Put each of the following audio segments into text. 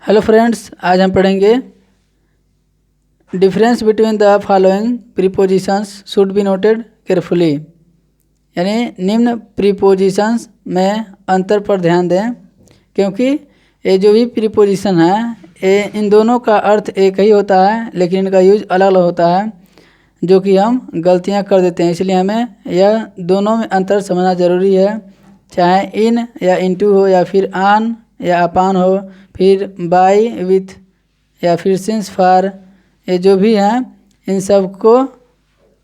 Hello friends, आज हम पढ़ेंगे difference between the following prepositions should be noted carefully. यानी निम्न प्रीपोजिशंस में अंतर पर ध्यान दें, क्योंकि ये जो भी प्रीपोजिशन है ये इन दोनों का अर्थ एक ही होता है, लेकिन इनका यूज अलग अलग होता है, जो कि हम गलतियां कर देते हैं। इसलिए हमें यह दोनों में अंतर समझना ज़रूरी है, चाहे इन या इनटू हो, या फिर आन या अपान हो, फिर बाय विथ, या फिर सिंस फॉर। ये जो भी हैं इन सब को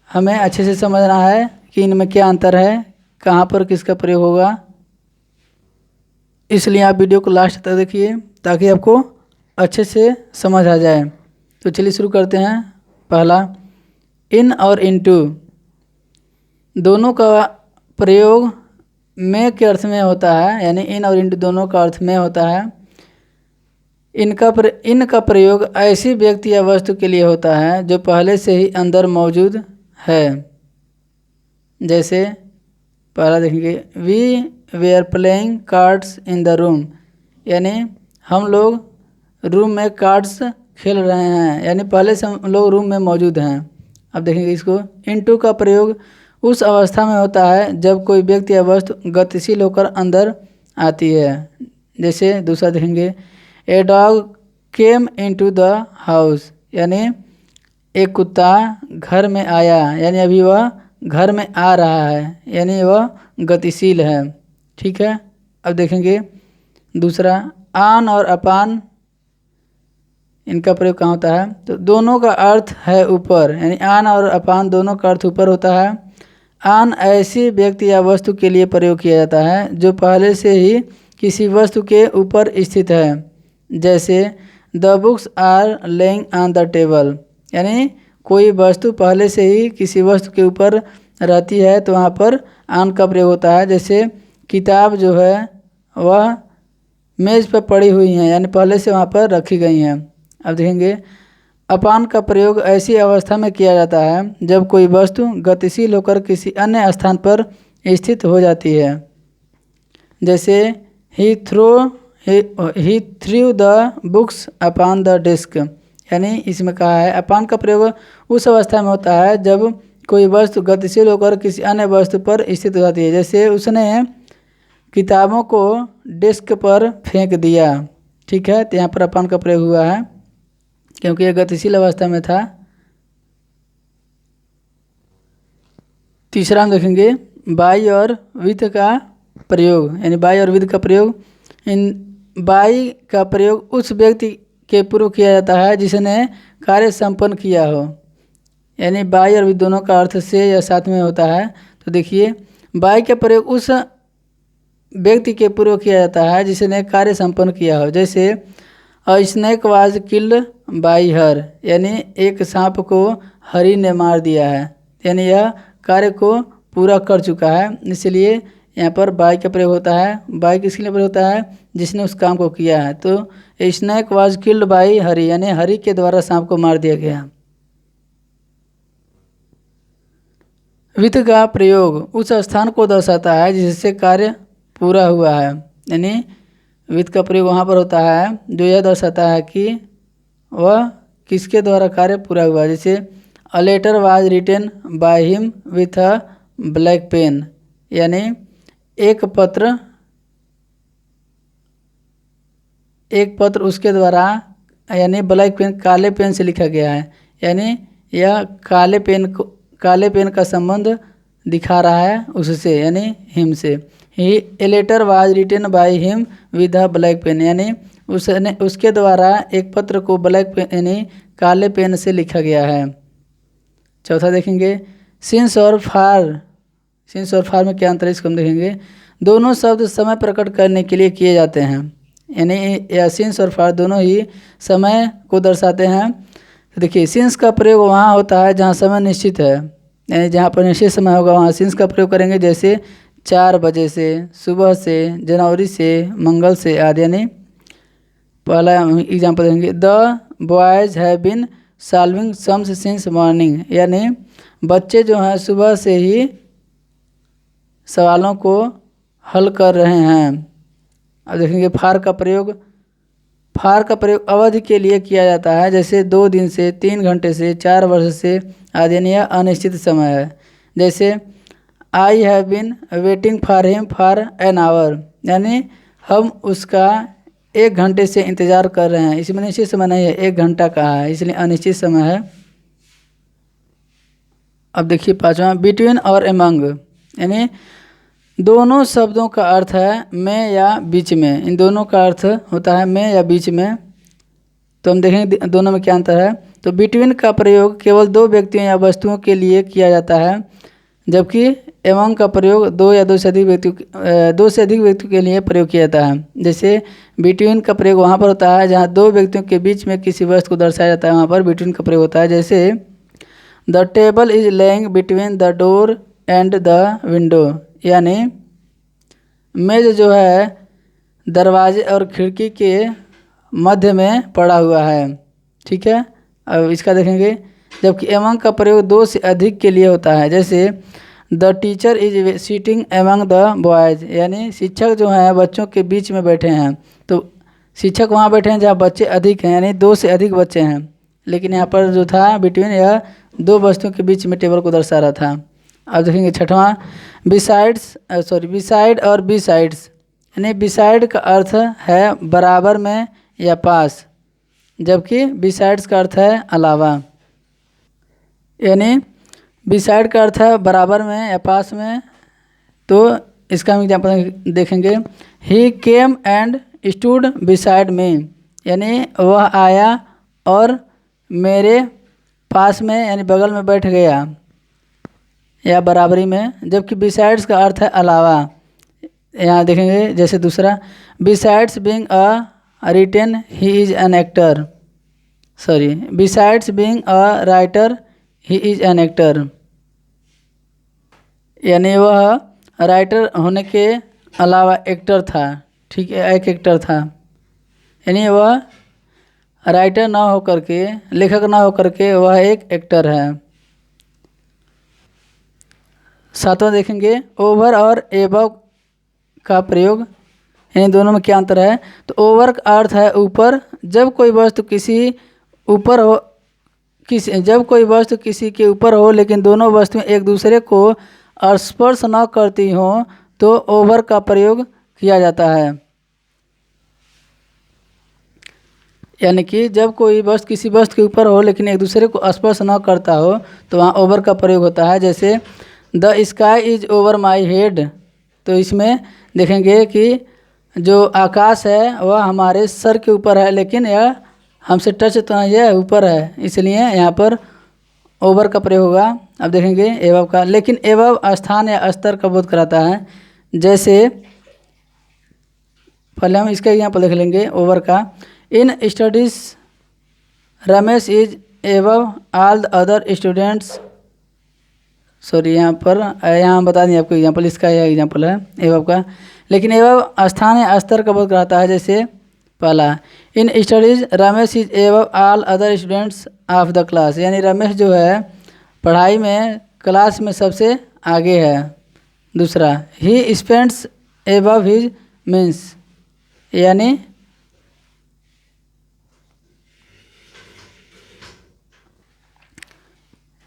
हमें अच्छे से समझना है कि इनमें क्या अंतर है, कहाँ पर किसका प्रयोग होगा। इसलिए आप वीडियो को लास्ट तक देखिए ताकि आपको अच्छे से समझ आ जाए। तो चलिए शुरू करते हैं। पहला, इन और इनटू दोनों का प्रयोग में के अर्थ में होता है, यानी इन और इनटू दोनों का अर्थ में होता है। इनका प्रयोग ऐसी व्यक्ति या वस्तु के लिए होता है जो पहले से ही अंदर मौजूद है। जैसे पहला देखेंगे, we were playing cards in the room, यानी हम लोग रूम में कार्ड्स खेल रहे हैं, यानी पहले से हम लोग रूम में मौजूद हैं। अब देखेंगे इसको, इनटू का प्रयोग उस अवस्था में होता है जब कोई व्यक्ति या वस्तु गतिशील होकर अंदर आती है। जैसे दूसरा देखेंगे, a dog came into the house, यानी एक कुत्ता घर में आया, यानी अभी वह घर में आ रहा है, यानी वह गतिशील है। ठीक है। अब देखेंगे दूसरा, आन और अपान, इनका प्रयोग कहाँ होता है, तो दोनों का अर्थ है ऊपर, यानी आन और अपान दोनों का अर्थ ऊपर होता है। आन ऐसी व्यक्ति या वस्तु के लिए प्रयोग किया जाता है जो पहले से ही किसी वस्तु के ऊपर स्थित है। जैसे the books are lying on the table, यानी कोई वस्तु पहले से ही किसी वस्तु के ऊपर रहती है तो वहाँ पर आन का प्रयोग होता है। जैसे किताब जो है वह मेज़ पर पड़ी हुई हैं, यानी पहले से वहाँ पर रखी गई हैं। अब देखेंगे, अपान का प्रयोग ऐसी अवस्था में किया जाता है जब कोई वस्तु गतिशील होकर किसी अन्य स्थान पर स्थित हो जाती है। जैसे ही through the books upon the desk, यानी इसमें कहा है अपान का प्रयोग उस अवस्था में होता है जब कोई वस्तु गतिशील होकर किसी अन्य वस्तु पर स्थित हो जाती है। जैसे उसने किताबों को डेस्क पर फेंक दिया। ठीक है, तो यहाँ पर अपान का प्रयोग हुआ है क्योंकि यह गतिशील अवस्था में था। तीसरा हम देखेंगे, बाय और विथ का प्रयोग, यानी बाय और विथ का प्रयोग। बाय का प्रयोग उस व्यक्ति के पूर्व किया जाता है जिसने कार्य संपन्न किया हो, यानी बाय और विथ दोनों का अर्थ से या साथ में होता है। तो देखिए, बाय का प्रयोग उस व्यक्ति के पूर्व किया जाता है जिसने कार्य संपन्न किया हो। जैसे अ स्नेक वाज किल्ड बाय हर, यानी एक सांप को हरी ने मार दिया है, यानी यह कार्य को पूरा कर चुका है। इसलिए यहाँ पर बाय का प्रयोग होता है। बाय किसके लिए प्रयोग होता है, जिसने उस काम को किया है। तो स्नेक वाज किल्ड बाय हरी, यानी हरी के द्वारा सांप को मार दिया गया। विथ का प्रयोग उस स्थान को दर्शाता है जिससे कार्य पूरा हुआ है, यानी विथ का प्रयोग वहाँ पर होता है जो यह दर्शाता है कि वह किसके द्वारा कार्य पूरा हुआ। जैसे a letter was written by him with a black pen, यानी एक पत्र उसके द्वारा, यानी ब्लैक पेन काले पेन से लिखा गया है, यानी यह काले पेन का संबंध दिखा रहा है उससे, यानी हिम से। A letter was written by him with a black pen, यानी उसके द्वारा एक पत्र को ब्लैक पेन यानी काले पेन से लिखा गया है। चौथा देखेंगे, सिंस और फार में क्या अंतर है, इसको हम देखेंगे। दोनों शब्द समय प्रकट करने के लिए किए जाते हैं, यानी सिंस और फार दोनों ही समय को दर्शाते हैं। तो देखिए, सिंस का प्रयोग वहाँ होता है जहाँ समय निश्चित है, यानी जहाँ पर निश्चित समय होगा वहाँ सिंस का प्रयोग करेंगे। जैसे 4 बजे से, सुबह से, जनवरी से, मंगल से आदि। यानी पहला एग्जाम्पल देंगे, the boys have been solving sums since morning, यानी बच्चे जो हैं सुबह से ही सवालों को हल कर रहे हैं। अब देखेंगे फार का प्रयोग, फार का प्रयोग अवधि के लिए किया जाता है, जैसे 2 दिन से, 3 घंटे से, 4 वर्ष से आदि, यानी यह अनिश्चित समय है। जैसे I have been waiting for him for an hour, यानी हम उसका 1 घंटे से इंतज़ार कर रहे हैं। इसमें निश्चित समय नहीं है, 1 घंटा का है, इसलिए अनिश्चित समय है। अब देखिए 5वां, बिटवीन और एमंग, यानी दोनों शब्दों का अर्थ है में या बीच में। इन दोनों का अर्थ होता है में या बीच में। तो हम देखेंगे दोनों में क्या अंतर है। तो बिटवीन का प्रयोग केवल 2 व्यक्तियों या वस्तुओं के लिए किया जाता है, जबकि एमंग का प्रयोग 2 या 2 से अधिक व्यक्तियों के लिए प्रयोग किया जाता है। जैसे बिटवीन का प्रयोग वहाँ पर होता है जहाँ 2 व्यक्तियों के बीच में किसी वस्तु को दर्शाया जाता है, वहाँ पर बिटवीन का प्रयोग होता है। जैसे the table is laying between the door and the window, यानी मेज जो है दरवाजे और खिड़की के मध्य में पड़ा हुआ है। ठीक है, अब इसका देखेंगे। जबकि एमंग का प्रयोग 2 से अधिक के लिए होता है। जैसे the teacher is seating among the boys, यानी शिक्षक जो हैं बच्चों के बीच में बैठे हैं। तो शिक्षक वहाँ बैठे हैं जहाँ बच्चे अधिक हैं, यानी 2 से अधिक बच्चे हैं। लेकिन यहाँ पर जो था बिटवीन, यह 2 वस्तुओं के बीच में टेबल को दर्शा रहा था। अब देखेंगे 6वां, बिसाइड और बिसाइड्स, यानी बिसाइड का अर्थ है बराबर में या पास, जबकि बिसाइड्स का अर्थ है अलावा। यानी बिसाइड का अर्थ है बराबर में या पास में। तो इसका हम एग्जाम्पल देखेंगे। He came and stood beside me, यानी वह आया और मेरे पास में यानी बगल में बैठ गया या बराबरी में। जबकि बिसाइड्स का अर्थ है अलावा। यहाँ देखेंगे जैसे दूसरा, besides being a written he is an actor, besides being a writer he is an actor, यानी वह राइटर होने के अलावा एक्टर था। ठीक है, एक एक्टर था, यानी वह राइटर ना होकर के, लेखक ना होकर के वह एक एक्टर है। 7वां देखेंगे, ओवर और एबव का प्रयोग, यानी दोनों में क्या अंतर है। तो ओवर का अर्थ है ऊपर। जब कोई वस्तु किसी के ऊपर हो लेकिन दोनों वस्तुएं एक दूसरे को स्पर्श न करती हों तो ओवर का प्रयोग किया जाता है। यानी कि जब कोई वस्तु किसी वस्तु के ऊपर हो लेकिन एक दूसरे को स्पर्श न करता हो तो वहाँ ओवर का प्रयोग होता है। जैसे the sky is over my head, तो इसमें देखेंगे कि जो आकाश है वह हमारे सर के ऊपर है, लेकिन यह हमसे टच तो नहीं है, ऊपर है, इसलिए यहाँ पर ओवर का प्रयोग होगा। अब देखेंगे एवव का, लेकिन एवव स्थान या स्तर का बोध कराता है। जैसे पहले हम इसका एग्जाम्पल देख लेंगे ओवर का। In studies Ramesh is एवव all the other students, यहाँ बता दें आपको एग्जाम्पल, इसका यह एग्जाम्पल है एवव का। लेकिन एवव स्थान या स्तर का बोध कराता है। जैसे पहला, in studies Ramesh is एवव all other students of the class, यानी रमेश जो है पढ़ाई में क्लास में सबसे आगे है। दूसरा, ही स्पेंड्स एवव हिज मीन्स, यानी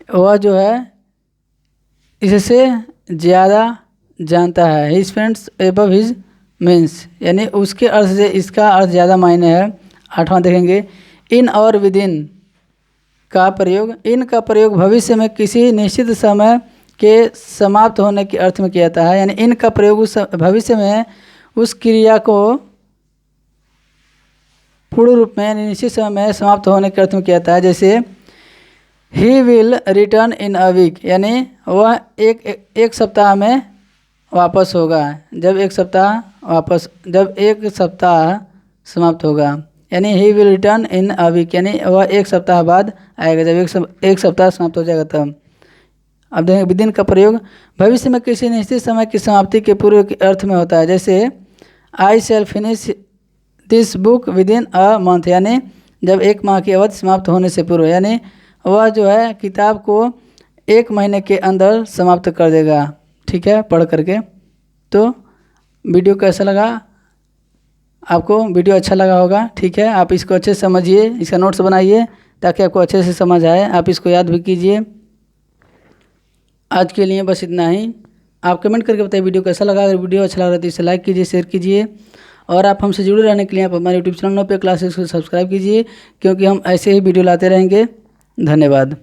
वह जो है इससे ज़्यादा जानता है। He spends above his means, यानी उसके अर्थ से इसका अर्थ ज़्यादा मायने है। 8वां देखेंगे, इन और विद इन का प्रयोग। इन का प्रयोग भविष्य में किसी निश्चित समय के समाप्त होने के अर्थ में किया जाता है। यानी इन का प्रयोग उस भविष्य में उस क्रिया को पूर्ण रूप में यानी निश्चित समय में समाप्त होने के अर्थ में किया जाता है। जैसे he will return in a week, यानी वह एक सप्ताह में वापस होगा। जब एक सप्ताह समाप्त होगा, यानी he will return in a week, यानी वह एक सप्ताह बाद आएगा, जब एक सप्ताह समाप्त हो जाएगा तब। अब देखेंगे विदिन का प्रयोग भविष्य में किसी निश्चित समय की समाप्ति के पूर्व के अर्थ में होता है। जैसे I shall finish this book within a month, यानी जब 1 माह की अवधि समाप्त होने से पूर्व, यानी वह जो है किताब को 1 महीने के अंदर समाप्त कर देगा। ठीक है, पढ़ करके। तो वीडियो कैसा लगा आपको वीडियो अच्छा लगा होगा। ठीक है, आप इसको अच्छे से समझिए, इसका नोट्स बनाइए ताकि आपको अच्छे से समझ आए। आप इसको याद भी कीजिए। आज के लिए बस इतना ही। आप कमेंट करके बताइए वीडियो कैसा लगा। अगर वीडियो अच्छा लग रहा है तो इसे लाइक कीजिए, शेयर कीजिए, और आप हमसे जुड़े रहने के लिए आप हमारे यूट्यूब चैनल पे क्लासेस को सब्सक्राइब कीजिए, क्योंकि हम ऐसे ही वीडियो लाते रहेंगे। धन्यवाद।